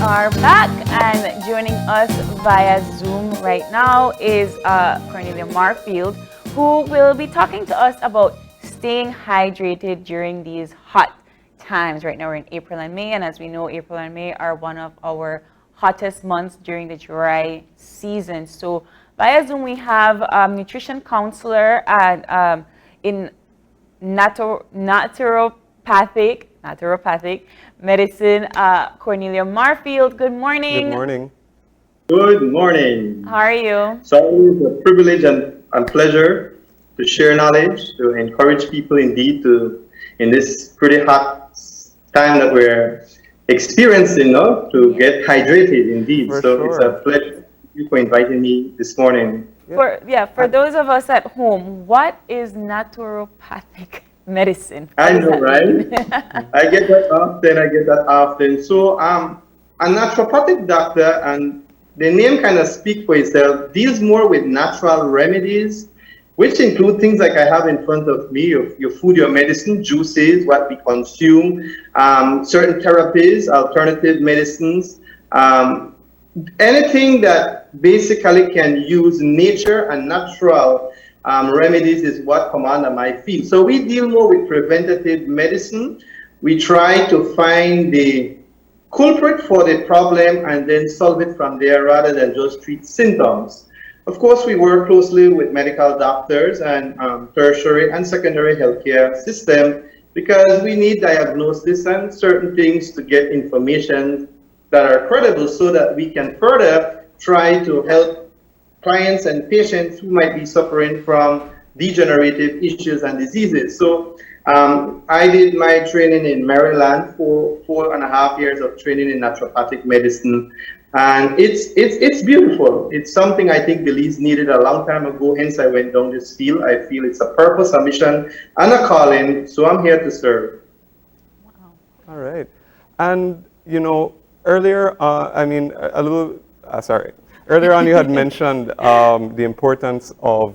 Are back, and joining us via Zoom right now is Cornelio Marfield, who will be talking to us about staying hydrated during these hot times. Right now we're in April and May, and as we know, April and May are one of our hottest months during the dry season. So via Zoom we have nutrition counselor and in naturopathic medicine, Cornelio Marfield. Good morning. Good morning. Good morning. How are you? So it's a privilege and pleasure to share knowledge, to encourage people indeed to, in this pretty hot time that we're experiencing, to get hydrated indeed. It's a pleasure. Thank you for inviting me this morning. For those of us at home, what is naturopathic medicine? I know, right? I get that often. So a naturopathic doctor, and the name kind of speaks for itself, deals more with natural remedies, which include things like I have in front of me, your food, your medicine, juices, what we consume, certain therapies, alternative medicines, anything that basically can use nature and natural remedies is what come under my field. So we deal more with preventative medicine. We try to find the culprit for the problem and then solve it from there rather than just treat symptoms. Of course, we work closely with medical doctors and tertiary and secondary healthcare system because we need diagnosis and certain things to get information that are credible so that we can further try to help clients and patients who might be suffering from degenerative issues and diseases. So I did my training in Maryland for 4.5 years of training in naturopathic medicine. And it's beautiful. It's something I think Belize needed a long time ago, hence I went down this field. I feel it's a purpose, a mission, and a calling, so I'm here to serve. Wow. All right. And, earlier, earlier on you had mentioned the importance of,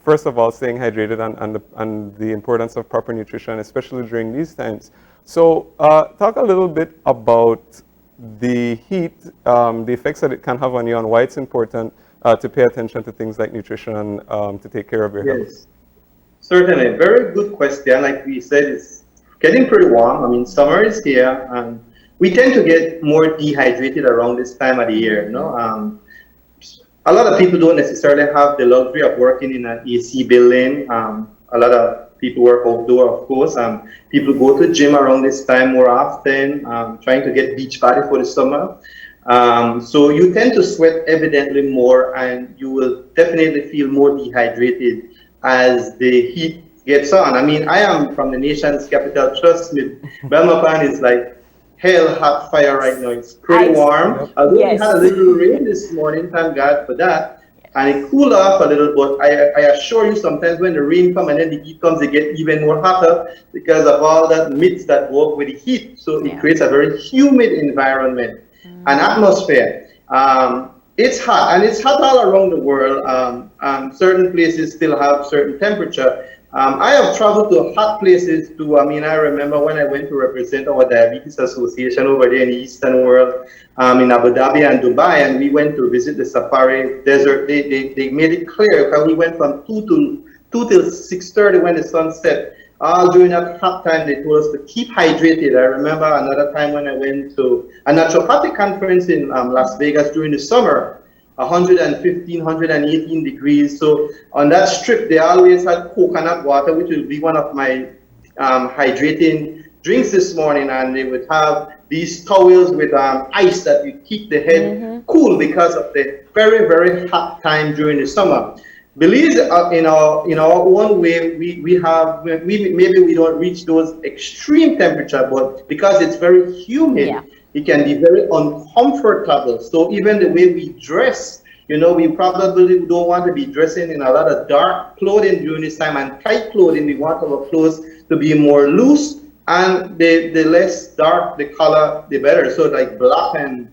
first of all, staying hydrated and the importance of proper nutrition, especially during these times. So talk a little bit about the heat, the effects that it can have on you, and why it's important to pay attention to things like nutrition to take care of your health. Certainly. Very good question. Like we said, it's getting pretty warm. I mean, summer is here, and we tend to get more dehydrated around this time of the year. A lot of people don't necessarily have the luxury of working in an AC building. A lot of people work outdoor, of course. People go to the gym around this time more often, trying to get beach body for the summer. So you tend to sweat evidently more, and you will definitely feel more dehydrated as the heat gets on. I mean, I am from the nation's capital. Trust me, Belmopan is like hell hot fire right now. It's pretty warm. Although we had a little rain this morning, thank God for that. And it cooled off a little, but I assure you sometimes when the rain comes and then the heat comes, it gets even more hotter because of all that mist that go up with the heat. So it creates a very humid environment, an atmosphere. It's hot, and it's hot all around the world. Certain places still have certain temperature. I have traveled to hot places too. I mean, I remember when I went to represent our Diabetes Association over there in the Eastern world, in Abu Dhabi and Dubai, and we went to visit the Safari Desert. They made it clear because we went from 2 till 6:30 when the sun set. All during that hot time, they told us to keep hydrated. I remember another time when I went to a naturopathic conference in Las Vegas during the summer. 115, 118 degrees. So on that strip, they always had coconut water, which will be one of my hydrating drinks this morning. And they would have these towels with ice that you keep the head cool because of the very, very hot time during the summer. Belize, in our own way, maybe we don't reach those extreme temperature, but because it's very humid, it can be very uncomfortable. So even the way we dress, we probably don't want to be dressing in a lot of dark clothing during this time and tight clothing. We want our clothes to be more loose, and the less dark the color, the better. So like black and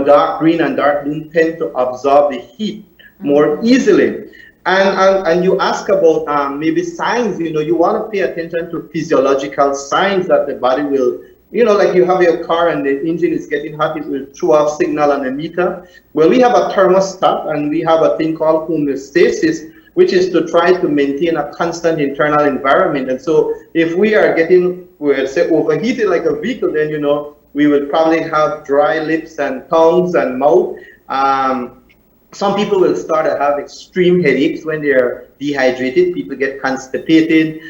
dark green and dark blue tend to absorb the heat more easily. And you ask about maybe signs, you want to pay attention to physiological signs that the body will, like you have your car and the engine is getting hot, it will throw off signal on the meter. Well, we have a thermostat and we have a thing called homeostasis, which is to try to maintain a constant internal environment. And so if we are getting, we'll say, overheated like a vehicle, then, we will probably have dry lips and tongues and mouth. Some people will start to have extreme headaches when they're dehydrated. People get constipated.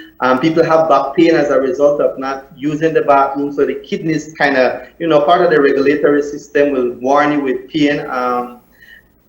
People have back pain as a result of not using the bathroom. So the kidneys kind of, part of the regulatory system will warn you with pain.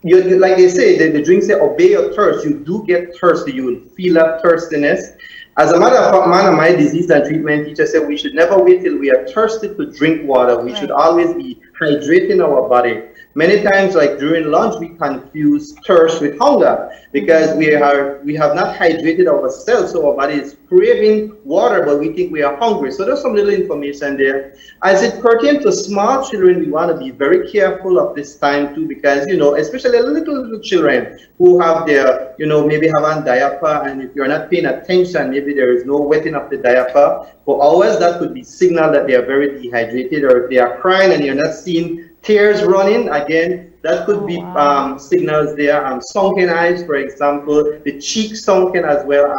Like they say, the drink say, obey your thirst. You do get thirsty. You will feel that thirstiness. As a matter of fact, one of my disease and treatment teachers said we should never wait till we are thirsty to drink water. We should always be hydrating our body. Many times, like during lunch, we confuse thirst with hunger because we have not hydrated ourselves, so our body is craving water, but we think we are hungry. So there's some little information there. As it pertains to small children, we want to be very careful of this time too, because especially little children who have their maybe have on diaper, and if you're not paying attention, maybe there is no wetting of the diaper for hours. That could be signal that they are very dehydrated, or if they are crying and you're not seeing tears running, again, that could be signals there. Sunken eyes, for example, the cheek sunken as well,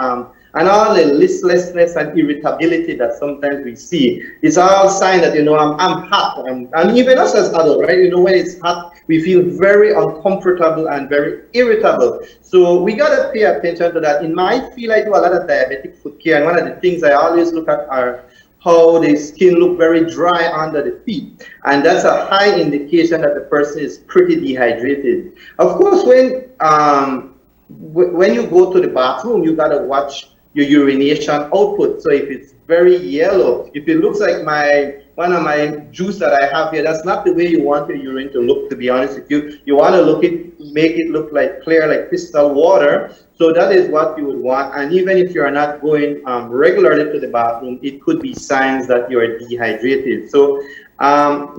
and all the listlessness and irritability that sometimes we see. It's all sign that, I'm hot. And even us as adults, right? When it's hot, we feel very uncomfortable and very irritable. So we got to pay attention to that. In my field, I do a lot of diabetic foot care, and one of the things I always look at are how the skin look very dry under the feet, and that's a high indication that the person is pretty dehydrated. Of course, when you go to the bathroom, you gotta watch your urination output. So if it's very yellow, if it looks like one of my juice that I have here, that's not the way you want your urine to look, to be honest with you. You want to make it look like clear, like crystal water. So that is what you would want. And even if you're not going regularly to the bathroom, it could be signs that you're dehydrated. So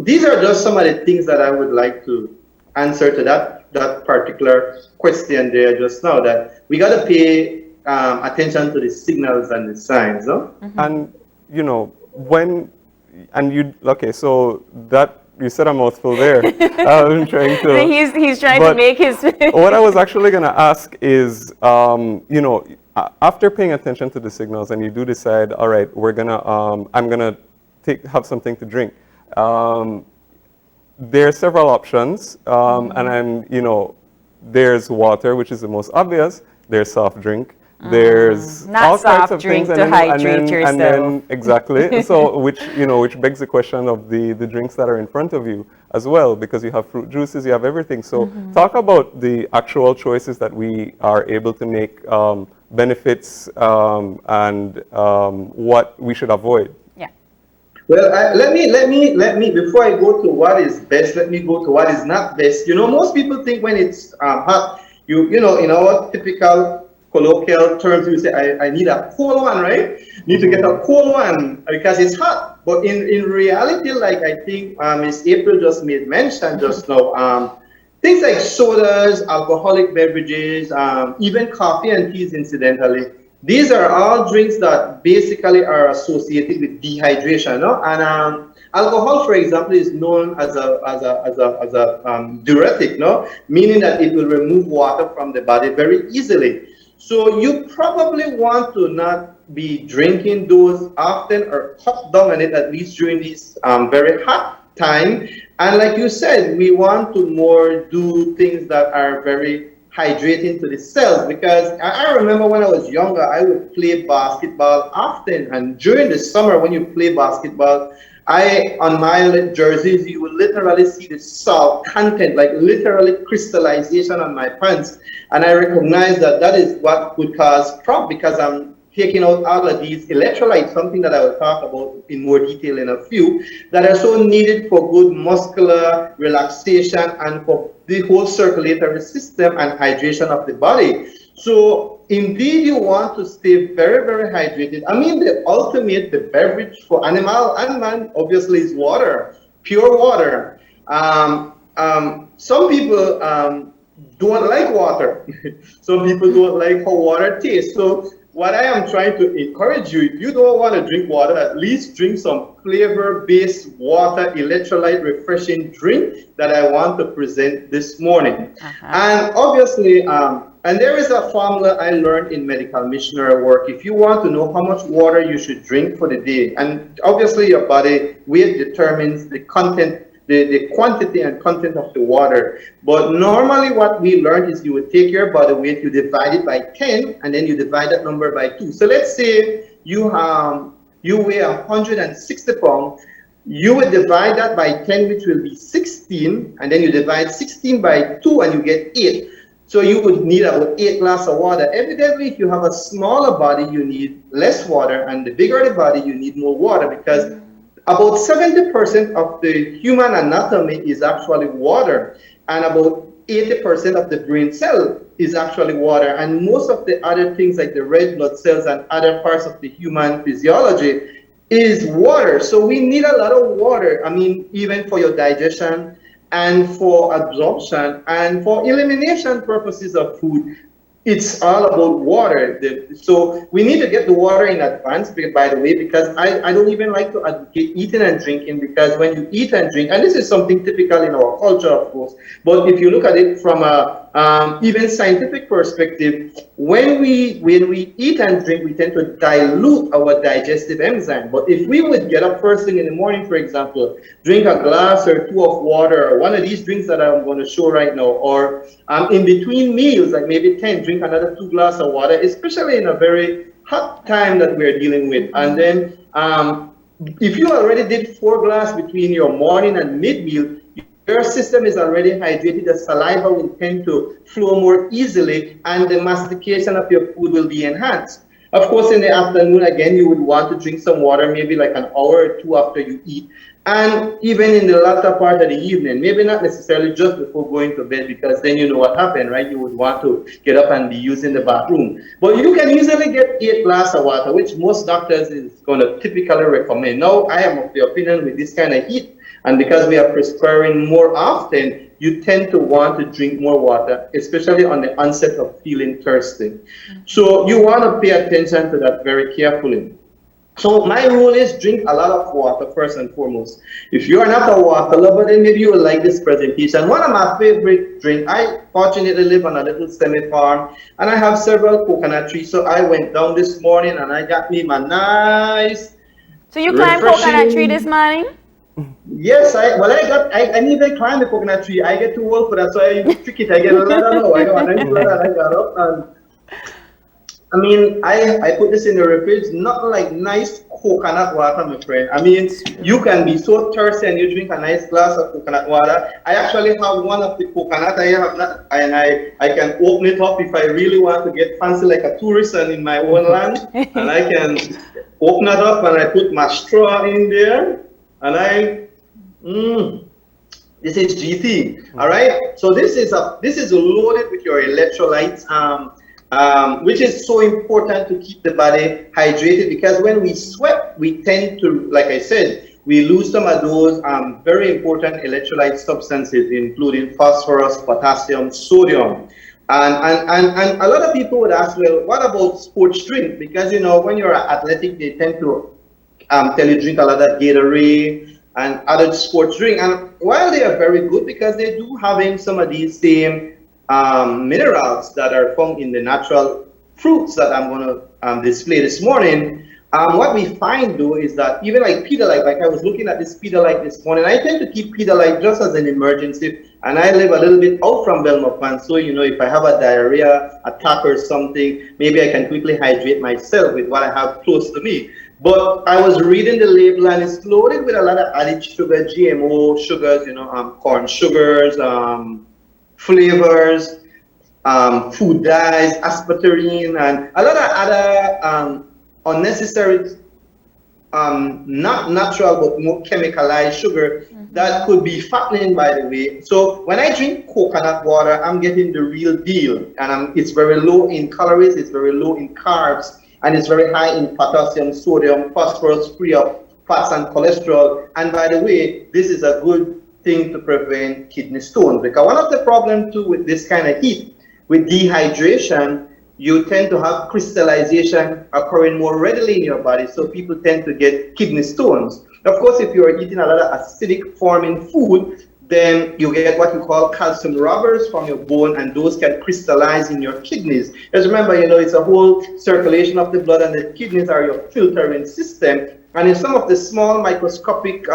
these are just some of the things that I would like to answer to that particular question there just now, that we got to pay attention to the signals and the signs. No? And, so that, you said a mouthful there. I'm trying to. He's trying to make his. What I was actually going to ask is, after paying attention to the signals, and you do decide, all right, I'm gonna have something to drink. There are several options, and there's water, which is the most obvious. There's soft drink. There's all sorts of things, to hydrate yourself. And then exactly. So which begs the question of the drinks that are in front of you as well, because you have fruit juices, you have everything. So talk about the actual choices that we are able to make, benefits, and what we should avoid. Yeah. Well, let me before I go to what is best, let me go to what is not best. Most people think when it's hot, in our typical colloquial terms, we say, I need a cold one, right? Need to get a cold one because it's hot. But in reality, like I think Ms. April just made mention just now, things like sodas, alcoholic beverages, even coffee and teas, incidentally, these are all drinks that basically are associated with dehydration. No? And alcohol, for example, is known as a diuretic, no? Meaning that it will remove water from the body very easily. So you probably want to not be drinking those often, or cut down on it at least during this very hot time. And like you said, we want to more do things that are very hydrating to the cells, because I remember when I was younger, I would play basketball often, and during the summer when you play basketball, on my jerseys, you would literally see the salt content, like literally crystallization on my pants. And I recognize that is what would cause cramp, because I'm taking out all of these electrolytes, something that I will talk about in more detail in a few, that are so needed for good muscular relaxation and for the whole circulatory system and hydration of the body. So indeed, you want to stay very, very hydrated. I mean, the ultimate, the beverage for animal and man, obviously, is water, pure water. Some people don't like water. Some people don't like how water tastes. So what I am trying to encourage you, if you don't want to drink water, at least drink some flavor-based water, electrolyte, refreshing drink that I want to present this morning. And obviously, and there is a formula I learned in medical missionary work. If you want to know how much water you should drink for the day, and obviously your body weight determines the content, the quantity and content of the water. But normally what we learned is you would take your body weight, you divide it by 10, and then you divide that number by 2. So let's say you weigh 160 pounds, you would divide that by 10, which will be 16, and then you divide 16 by 2 and you get 8. So you would need about 8 glasses of water. Evidently, if you have a smaller body, you need less water, and the bigger the body, you need more water, because about 70% of the human anatomy is actually water, and about 80% of the brain cell is actually water, and most of the other things like the red blood cells and other parts of the human physiology is water. So we need a lot of water. I mean, even for your digestion and for absorption and for elimination purposes of food, it's all about water. So we need to get the water in advance, by the way, because I don't even like to advocate eating and drinking, because when you eat and drink, and this is something typical in our culture, of course, but if you look at it from a even scientific perspective, when we eat and drink, we tend to dilute our digestive enzyme. But if we would get up first thing in the morning, for example, drink a glass or 2 of water, or one of these drinks that I'm going to show right now, or in between meals, like maybe 10, drink another 2 glasses of water, especially in a very hot time that we're dealing with. And then if you already did 4 glasses between your morning and mid-meal, your system is already hydrated, the saliva will tend to flow more easily, and the mastication of your food will be enhanced. Of course, in the afternoon, again, you would want to drink some water, maybe like an hour or 2 after you eat. And even in the latter part of the evening, maybe not necessarily just before going to bed, because then you know what happened, right? You would want to get up and be using the bathroom. But you can easily get 8 glasses of water, which most doctors is going to typically recommend. Now, I am of the opinion with this kind of heat, and because we are perspiring more often, you tend to want to drink more water, especially on the onset of feeling thirsty. So you want to pay attention to that very carefully. So my rule is drink a lot of water first and foremost. If you are not a water lover, then maybe you will like this presentation. One of my favorite drinks, I fortunately live on a little semi-farm, and I have several coconut trees. So I went down this morning and I got me my nice. So you climbed coconut tree this morning? Yes, I need to climb the coconut tree. I get too old for that, so I trick it. I get a ladder now. I got up, and I mean, I put this in the refrigerator, not like nice coconut water, my friend. I mean, you can be so thirsty and you drink a nice glass of coconut water. I actually have one of the coconut. I have not, and I can open it up if I really want to get fancy like a tourist and in my own land, and I can open it up and I put my straw in there. And this is GT, all right? So this is loaded with your electrolytes, which is so important to keep the body hydrated, because when we sweat, we tend to, like I said, we lose some of those very important electrolyte substances, including phosphorus, potassium, sodium. And a lot of people would ask, well, what about sports drink? Because, you know, when you're athletic, they tend to tell you drink a lot of Gatorade and other sports drink. And while they are very good, because they do having some of these same minerals that are found in the natural fruits that I'm going to display this morning, what we find though is that even like Pedialyte, like I was looking at this Pedialyte this morning, I tend to keep Pedialyte just as an emergency, and I live a little bit out from Belmopan, so you know, if I have a diarrhea attack or something, maybe I can quickly hydrate myself with what I have close to me. But I was reading the label, and it's loaded with a lot of added sugar, GMO sugars, you know, corn sugars, flavors, food dyes, aspartame, and a lot of other unnecessary, not natural but more chemicalized sugar that could be fattening, by the way. So when I drink coconut water, I'm getting the real deal, and it's very low in calories, it's very low in carbs, and it's very high in potassium, sodium, phosphorus, free of fats and cholesterol. And by the way, this is a good thing to prevent kidney stones. Because one of the problems too with this kind of heat, with dehydration, you tend to have crystallization occurring more readily in your body, so people tend to get kidney stones. Of course, if you're eating a lot of acidic forming food, then you get what you call calcium rubbers from your bone, and those can crystallize in your kidneys. Just remember, it's a whole circulation of the blood, and the kidneys are your filtering system. And if some of the small microscopic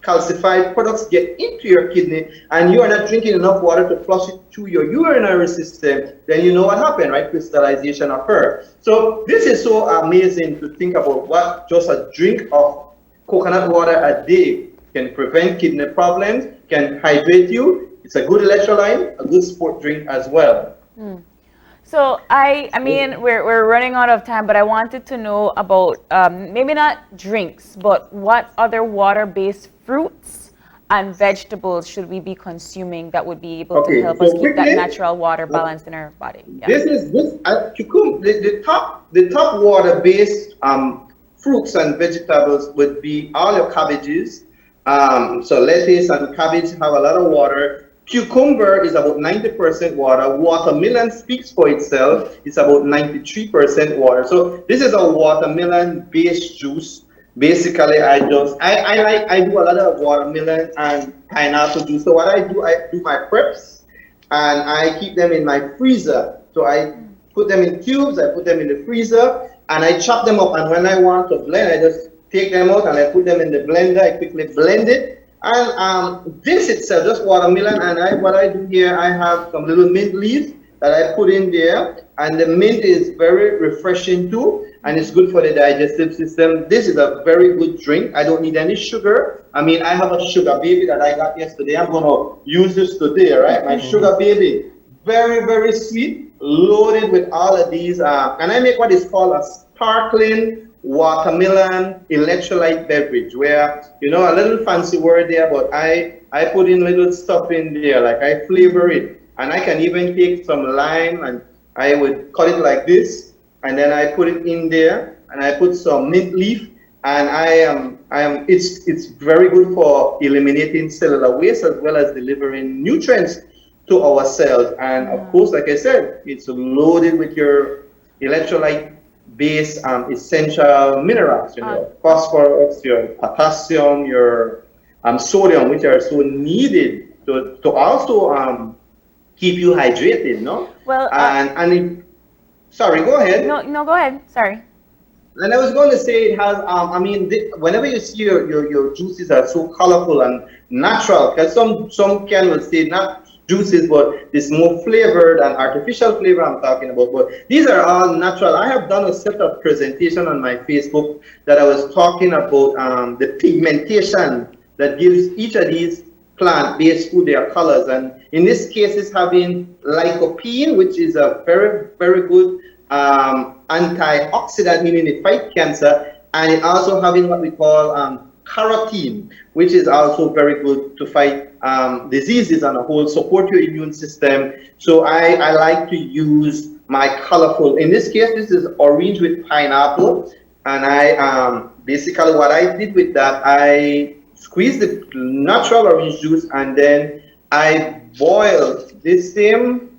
calcified products get into your kidney and you are not drinking enough water to flush it through your urinary system, then you know what happened, right? Crystallization occurs. So this is so amazing to think about what just a drink of coconut water a day can prevent kidney problems, can hydrate you. It's a good electrolyte, a good sport drink as well. So I mean, we're running out of time, but I wanted to know about maybe not drinks, but what other water-based fruits and vegetables should we be consuming that would be able to help us keep that natural water balanced in our body? Yeah. The top water-based fruits and vegetables would be all your cabbages. So lettuce and cabbage have a lot of water. Cucumber is about 90% water. Watermelon speaks for itself. It's about 93% water. So this is a watermelon-based juice. Basically, I do a lot of watermelon and pineapple juice. So what I do my preps, and I keep them in my freezer. So I put them in cubes. I put them in the freezer, and I chop them up. And when I want to blend, I just take them out and I put them in the blender. I quickly blend it. And this itself, just watermelon, and what I do here, I have some little mint leaves that I put in there, and the mint is very refreshing too, and it's good for the digestive system. This is a very good drink. I don't need any sugar. I mean, I have a sugar baby that I got yesterday. I'm gonna use this today, right? My sugar baby, very, very sweet, loaded with all of these, and I make what is called a sparkling watermelon electrolyte beverage, where a little fancy word there, but I put in little stuff in there, like I flavor it, and I can even take some lime and I would cut it like this, and then I put it in there, and I put some mint leaf, and it's very good for eliminating cellular waste as well as delivering nutrients to our cells. And of course, like I said, it's loaded with your electrolyte base essential minerals, phosphorus, your potassium, your sodium, which are so needed to also keep you hydrated, no? Well, sorry, go ahead. No, go ahead. Sorry. And I was going to say it has, whenever you see your juices are so colorful and natural, because some can will say not juices, but this more flavored and artificial flavor I'm talking about. But these are all natural. I have done a set of presentation on my Facebook that I was talking about the pigmentation that gives each of these plant-based food their colors. And in this case, it's having lycopene, which is a very, very good antioxidant, meaning it fights cancer. And it also having what we call carotene, which is also very good to fight diseases on a whole, support your immune system. So I like to use my colorful, in this case, this is orange with pineapple. And I basically what I did with that, I squeezed the natural orange juice, and then I boiled this same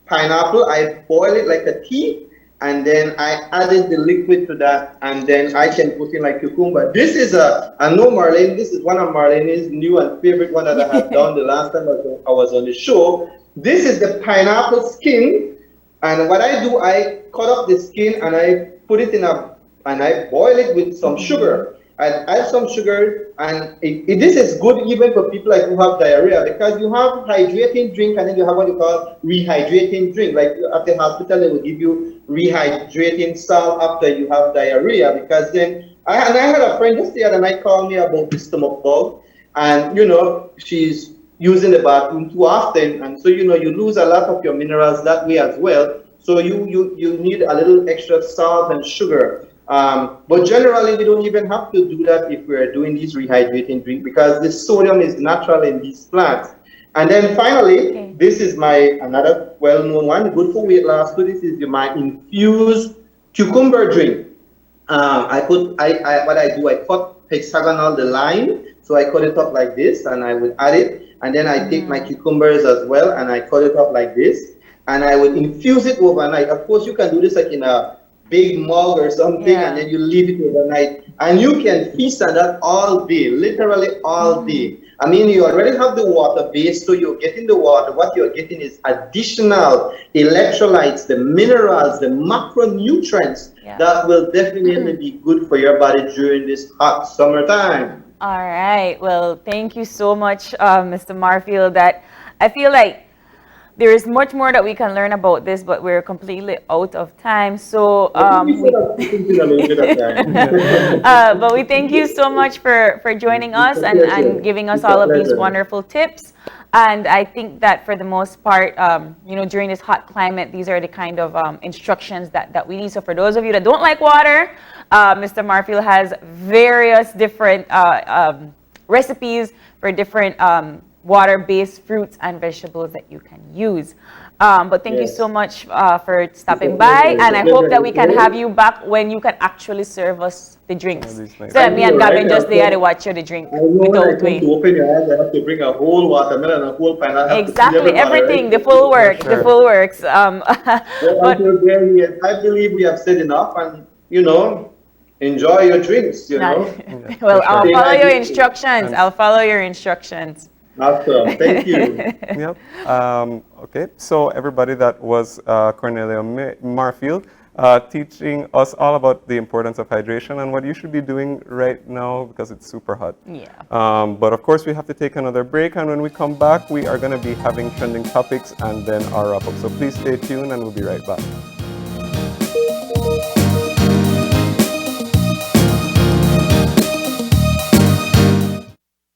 pineapple. I boil it like a tea, and then I added the liquid to that, and then I can put in like cucumber. This is I know Marlene, this is one of Marlene's new and favorite one that I have done the last time I was on the show. This is the pineapple skin, and what I do, I cut up the skin and I put it and I boil it with some sugar. I add some sugar, and this is good even for people like who have diarrhea, because you have hydrating drink and then you have what you call rehydrating drink. Like at the hospital, they will give you rehydrating salt after you have diarrhea, because then I had a friend just the other night call me about the stomach bug, and she's using the bathroom too often, and so you lose a lot of your minerals that way as well. So you need a little extra salt and sugar. But generally, we don't even have to do that if we're doing these rehydrating drink, because the sodium is natural in these plants. And then finally, this is another well-known one, good for weight loss. So this is my infused cucumber drink. What I do, I cut hexagonal, the line. So I cut it up like this, and I would add it. And then I take my cucumbers as well, and I cut it up like this. And I would infuse it overnight. Of course, you can do this like in a big mug or something, and then you leave it overnight. And you can feast on that all day, literally all day. I mean, you already have the water base, so you're getting the water. What you're getting is additional electrolytes, the minerals, the macronutrients that will definitely be good for your body during this hot summertime. All right. Well, thank you so much, Mr. Marfield. That I feel like there is much more that we can learn about this, but we're completely out of time. So, but we thank you so much for joining us and giving us all of these wonderful tips. And I think that for the most part, you know, during this hot climate, these are the kind of instructions that we need. So for those of you that don't like water, Mr. Marfield has various different recipes for different water-based fruits and vegetables that you can use. But thank you so much for stopping by, and I hope that we can have you back when you can actually serve us the drinks. So that me and Gavin just there to watch you the drink without waiting. To open your eyes, I have to bring a whole watermelon, a whole pineapple. Exactly, everything, the full works, the full works. But I believe we have said enough, and you know, enjoy your drinks. You know. Well, I'll follow your instructions. I'll follow your instructions. Awesome, thank you. Yep. Okay, so everybody, that was Cornelio Marfield teaching us all about the importance of hydration and what you should be doing right now because it's super hot. Yeah. But of course, we have to take another break, and when we come back, we are going to be having trending topics and then our wrap-up. So please stay tuned, and we'll be right back.